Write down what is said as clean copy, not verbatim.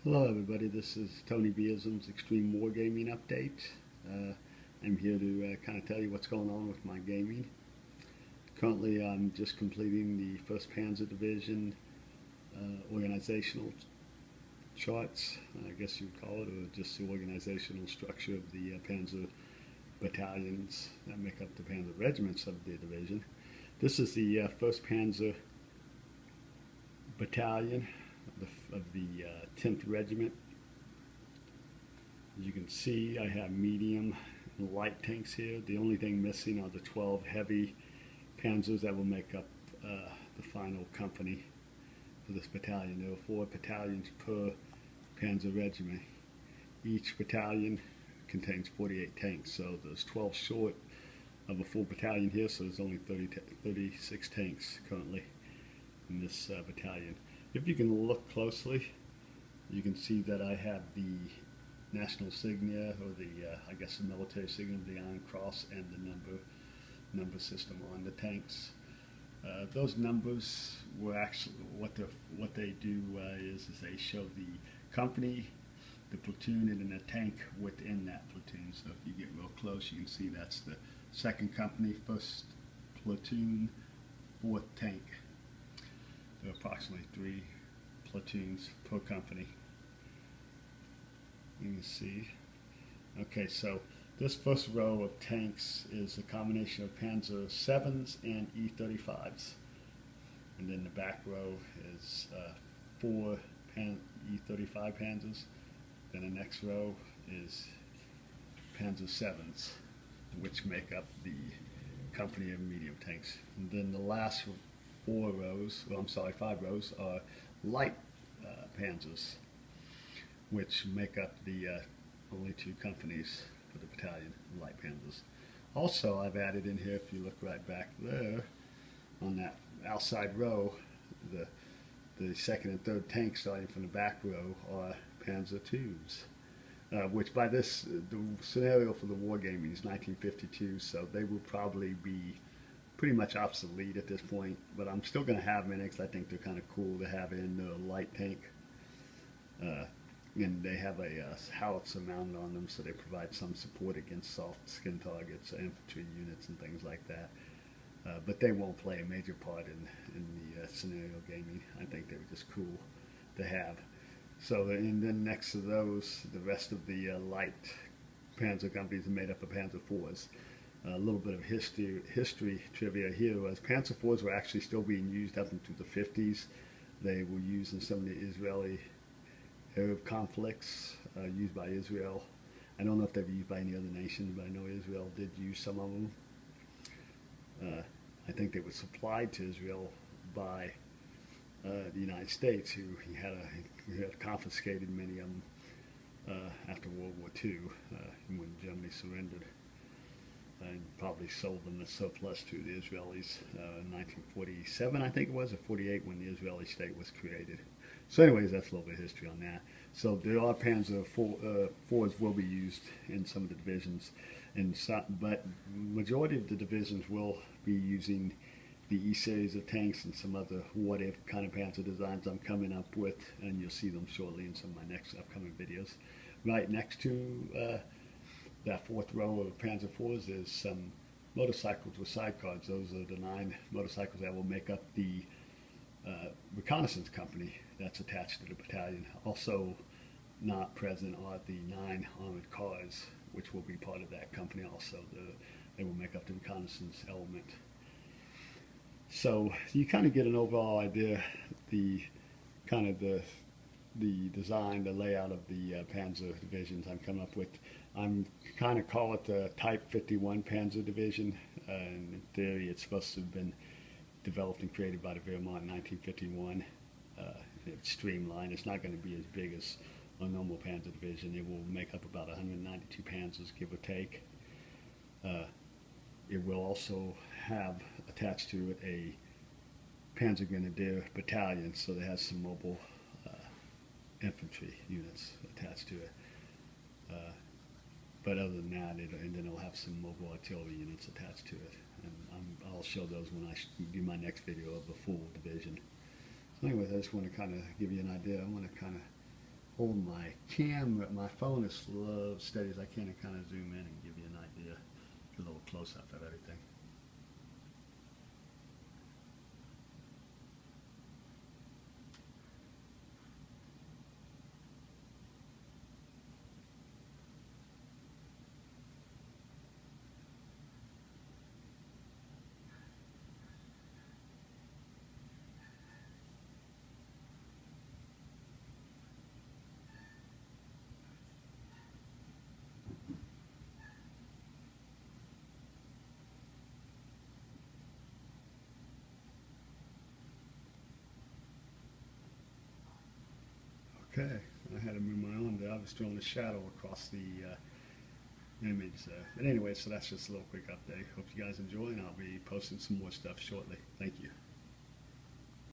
Hello everybody, this is Tony Biasm's Extreme Wargaming Update. I'm here to kind of tell you what's going on with my gaming. Currently I'm just completing the 1st Panzer Division organizational charts, I guess you would call it, or just the organizational structure of the Panzer battalions that make up the Panzer regiments of the division. This is the 1st Panzer Battalion of the 10th Regiment. As you can see, I have medium and light tanks here. The only thing missing are the 12 heavy Panzers that will make up the final company for this battalion. There are 4 battalions per Panzer regiment. Each battalion contains 48 tanks, so there's 12 short of a full battalion here, so there's only 36 tanks currently in this battalion. If you can look closely, you can see that I have the national insignia, or the I guess the military sign of the Iron Cross, and the number system on the tanks. Those numbers were actually what they do is they show the company, the platoon, and then a tank within that platoon. So if you get real close, you can see that's the 2nd company, 1st platoon, 4th tank. There are approximately 3 platoons per company. You can see. Okay, so this first row of tanks is a combination of Panzer 7s and E35s. And then the back row is 4 E35 Panzers. Then the next row is Panzer 7s, which make up the company of medium tanks. And then the last 5 rows are light Panzers, which make up the only 2 companies for the battalion, light Panzers. Also, I've added in here, if you look right back there, on that outside row, the 2nd and 3rd tanks starting from the back row are Panzer IIs. Which by this, the scenario for the wargaming is 1952, so they will probably be pretty much obsolete at this point, but I'm still going to have them in it because I think they're kind of cool to have in the light tank. And they have a howitzer mounted on them, so they provide some support against soft skin targets, infantry units, and things like that. But they won't play a major part in the scenario gaming. I think they were just cool to have. So, and then next to those, the rest of the light Panzer companies are made up of Panzer IVs. A little bit of history trivia here was Panzer IVs were actually still being used up into the 50s. They were used in some of the Israeli-Arab conflicts, used by Israel. I don't know if they were used by any other nation, but I know Israel did use some of them. I think they were supplied to Israel by the United States, who had confiscated many of them after World War II, when Germany surrendered, and probably sold them as surplus to the Israelis in 1947, I think it was, or 48, when the Israeli state was created. So anyways, that's a little bit of history on that. So there are Panzer IVs will be used in some of the divisions, but majority of the divisions will be using the E-series of tanks and some other what-if kind of Panzer designs I'm coming up with, and you'll see them shortly in some of my next upcoming videos. Right next to that 4th row of Panzer IVs is some motorcycles with sidecars. Those are the 9 motorcycles that will make up the reconnaissance company that's attached to the battalion. Also not present are the 9 armored cars, which will be part of that company also. They will make up the reconnaissance element. So you kind of get an overall idea, the design, the layout of the Panzer divisions I'm coming up with. I'm kind of call it the Type 51 Panzer Division. In theory, it's supposed to have been developed and created by the Wehrmacht in 1951. It's streamlined. It's not going to be as big as a normal Panzer Division. It will make up about 192 Panzers, give or take. It will also have attached to it a Panzer Grenadier Battalion, so it has some mobile infantry units attached to it. But other than that, and then it'll have some mobile artillery units attached to it. And I'll show those when I do my next video of the full division. So anyways, I just want to kind of give you an idea. I want to kind of hold my camera, my phone as slow, steady as I can, and kind of zoom in and give you an idea, a little close up of everything. Okay, I had to move my arm there. I was throwing a shadow across the image. But anyway, so that's just a little quick update. Hope you guys enjoy, and I'll be posting some more stuff shortly. Thank you.